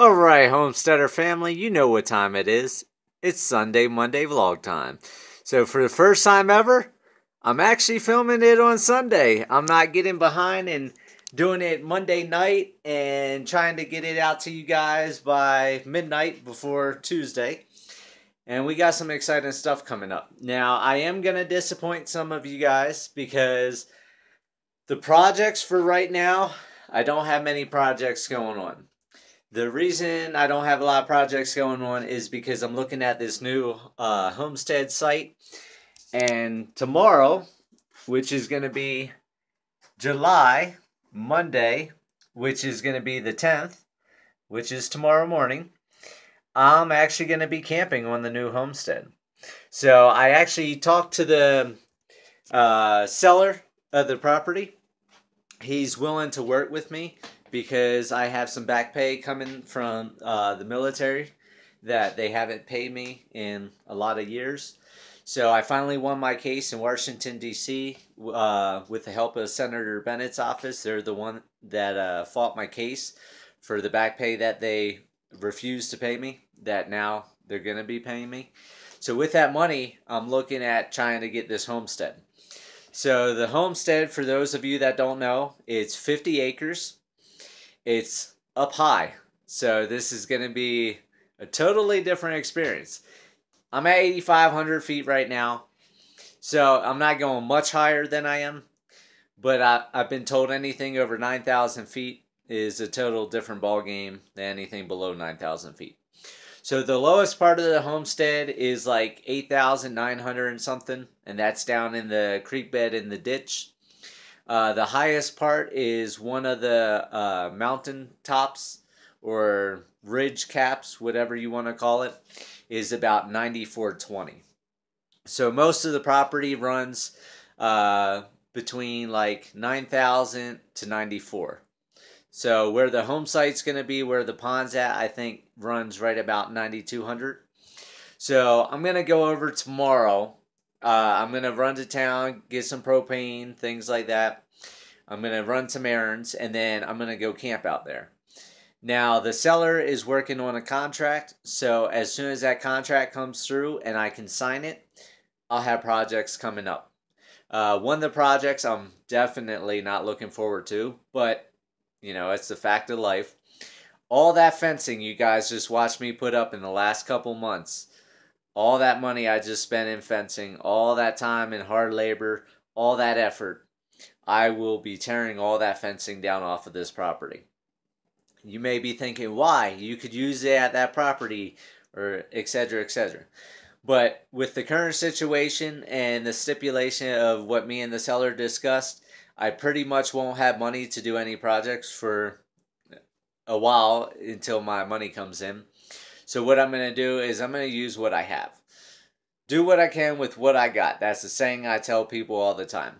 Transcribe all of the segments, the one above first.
Alright, Homesteader family, you know what time it is. It's Sunday, Monday vlog time. So for the first time ever, I'm actually filming it on Sunday. I'm not getting behind and doing it Monday night and trying to get it out to you guys by midnight before Tuesday. And we got some exciting stuff coming up. Now, I am going to disappoint some of you guys because the projects for right now, I don't have many projects going on. The reason I don't have a lot of projects going on is because I'm looking at this new homestead site. And tomorrow, which is going to be July, Monday, which is going to be the 10th, which is tomorrow morning, I'm actually going to be camping on the new homestead. So I actually talked to the seller of the property. He's willing to work with me because I have some back pay coming from the military that they haven't paid me in a lot of years. So I finally won my case in Washington, D.C. With the help of Senator Bennett's office. They're the one that fought my case for the back pay that they refused to pay me, that now they're going to be paying me. So with that money, I'm looking at trying to get this homestead. So the homestead, for those of you that don't know, it's 50 acres. It's up high. So this is going to be a totally different experience. I'm at 8,500 feet right now. So I'm not going much higher than I am. But I've been told anything over 9,000 feet is a total different ball game than anything below 9,000 feet. So the lowest part of the homestead is like 8,900 and something, and that's down in the creek bed in the ditch. The highest part is one of the mountain tops or ridge caps, whatever you want to call it, is about 9,420. So most of the property runs between like 9,000 to 94. So where the home site's going to be, where the pond's at, I think runs right about 9,200. So I'm going to go over tomorrow. I'm going to run to town, get some propane, things like that. I'm going to run some errands, and then I'm going to go camp out there. Now, the seller is working on a contract, so as soon as that contract comes through and I can sign it, I'll have projects coming up. One of the projects I'm definitely not looking forward to, but you know, it's the fact of life. All that fencing you guys just watched me put up in the last couple months, all that money I just spent in fencing, all that time and hard labor, all that effort, I will be tearing all that fencing down off of this property. You may be thinking, why? You could use it at that property, or etc., etc. But with the current situation and the stipulation of what me and the seller discussed, I pretty much won't have money to do any projects for a while until my money comes in. So what I'm going to do is I'm going to use what I have. Do what I can with what I got. That's the saying I tell people all the time.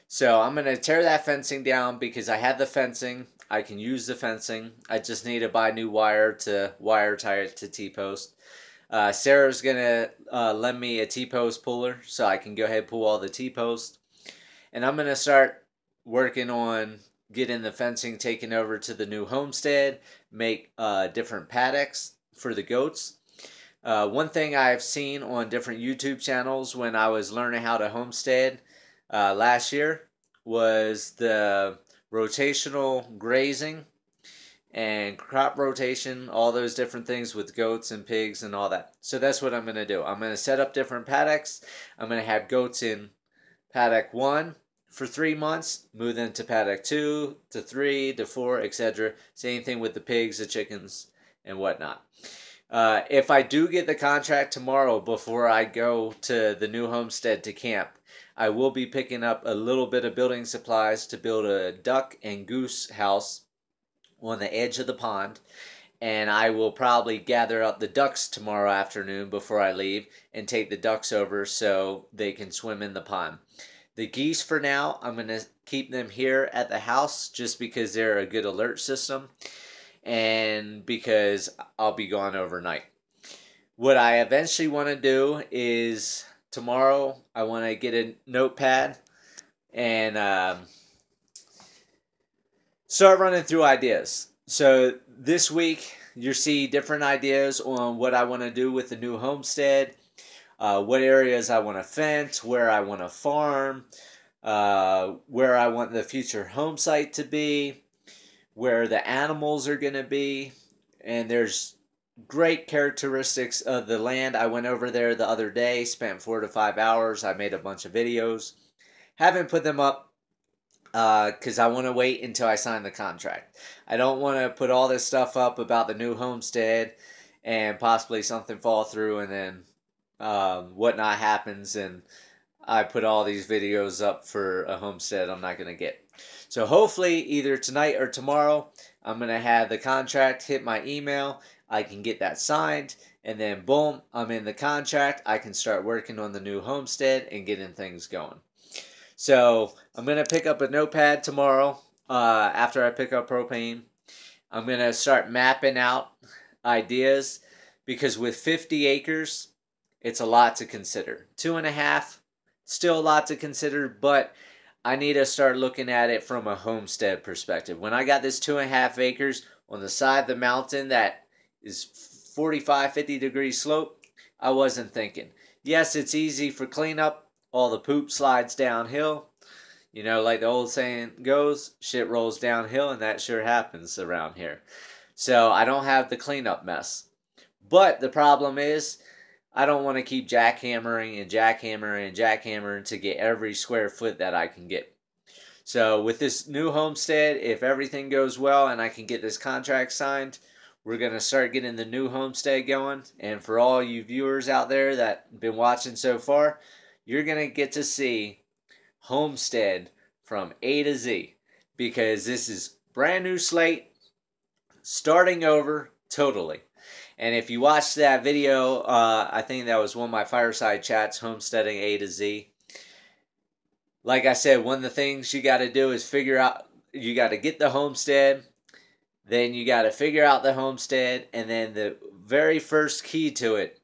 So I'm going to tear that fencing down because I have the fencing. I can use the fencing. I just need to buy new wire to wire tie it to T-post. Sarah's going to lend me a T-post puller so I can go ahead and pull all the T-post. And I'm going to start working on getting the fencing taken over to the new homestead, make different paddocks for the goats. One thing I've seen on different YouTube channels when I was learning how to homestead last year was the rotational grazing and crop rotation, all those different things with goats and pigs and all that. So that's what I'm going to do. I'm going to set up different paddocks. I'm going to have goats in paddock 1 for 3 months, move them to paddock 2 to 3 to 4, etc. Same thing with the pigs, the chickens, and whatnot. If I do get the contract tomorrow before I go to the new homestead to camp, I will be picking up a little bit of building supplies to build a duck and goose house on the edge of the pond. And I will probably gather up the ducks tomorrow afternoon before I leave and take the ducks over so they can swim in the pond. The geese, for now, I'm going to keep them here at the house just because they're a good alert system and because I'll be gone overnight. What I eventually want to do is tomorrow I want to get a notepad and start running through ideas. So this week you'll see different ideas on what I want to do with the new homestead, what areas I want to fence, where I want to farm, where I want the future home site to be, where the animals are going to be, and there's great characteristics of the land. I went over there the other day, spent 4 to 5 hours. I made a bunch of videos. Haven't put them up because I want to wait until I sign the contract. I don't want to put all this stuff up about the new homestead and possibly something fall through and then whatnot happens and I put all these videos up for a homestead I'm not going to get. So hopefully either tonight or tomorrow I'm going to have the contract hit my email. I can get that signed and then boom, I'm in the contract. I can start working on the new homestead and getting things going. So I'm going to pick up a notepad tomorrow after I pick up propane. I'm going to start mapping out ideas because with 50 acres, it's a lot to consider. 2.5, still a lot to consider, but I need to start looking at it from a homestead perspective. When I got this 2.5 acres on the side of the mountain that is 45, 50 degree slope, I wasn't thinking. Yes, it's easy for cleanup. All the poop slides downhill. You know, like the old saying goes, shit rolls downhill, and that sure happens around here. So I don't have the cleanup mess. But the problem is, I don't want to keep jackhammering and jackhammering and jackhammering to get every square foot that I can get. So with this new homestead, if everything goes well and I can get this contract signed, we're going to start getting the new homestead going. And for all you viewers out there that have been watching so far, you're going to get to see homestead from A to Z because this is brand new slate, starting over totally. And if you watched that video, I think that was one of my fireside chats, homesteading A to Z. Like I said, one of the things you got to do is figure out, you got to get the homestead, then you got to figure out the homestead, and then the very first key to it,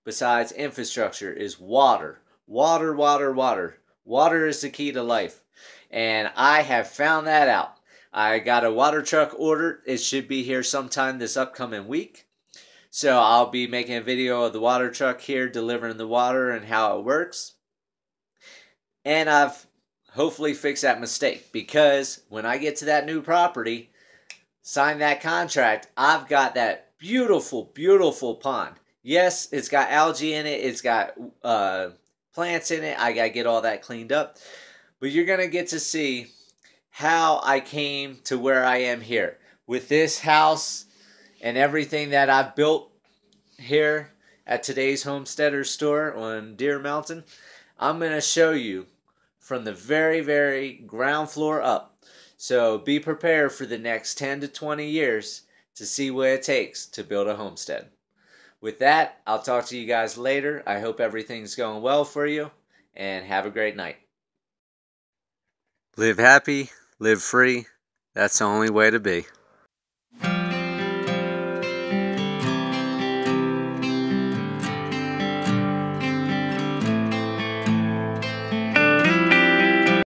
besides infrastructure, is water. Water, water, water. Water is the key to life. And I have found that out. I got a water truck ordered. It should be here sometime this upcoming week. So I'll be making a video of the water truck here delivering the water and how it works. And I've hopefully fixed that mistake because when I get to that new property, sign that contract, I've got that beautiful, beautiful pond. Yes, it's got algae in it. It's got plants in it. I got to get all that cleaned up. But you're going to get to see how I came to where I am here. With this house and everything that I've built here at today's Homesteader store on Deer Mountain, I'm going to show you from the very, very ground floor up. So be prepared for the next 10 to 20 years to see what it takes to build a homestead. With that, I'll talk to you guys later. I hope everything's going well for you, and have a great night. Live happy, live free. That's the only way to be.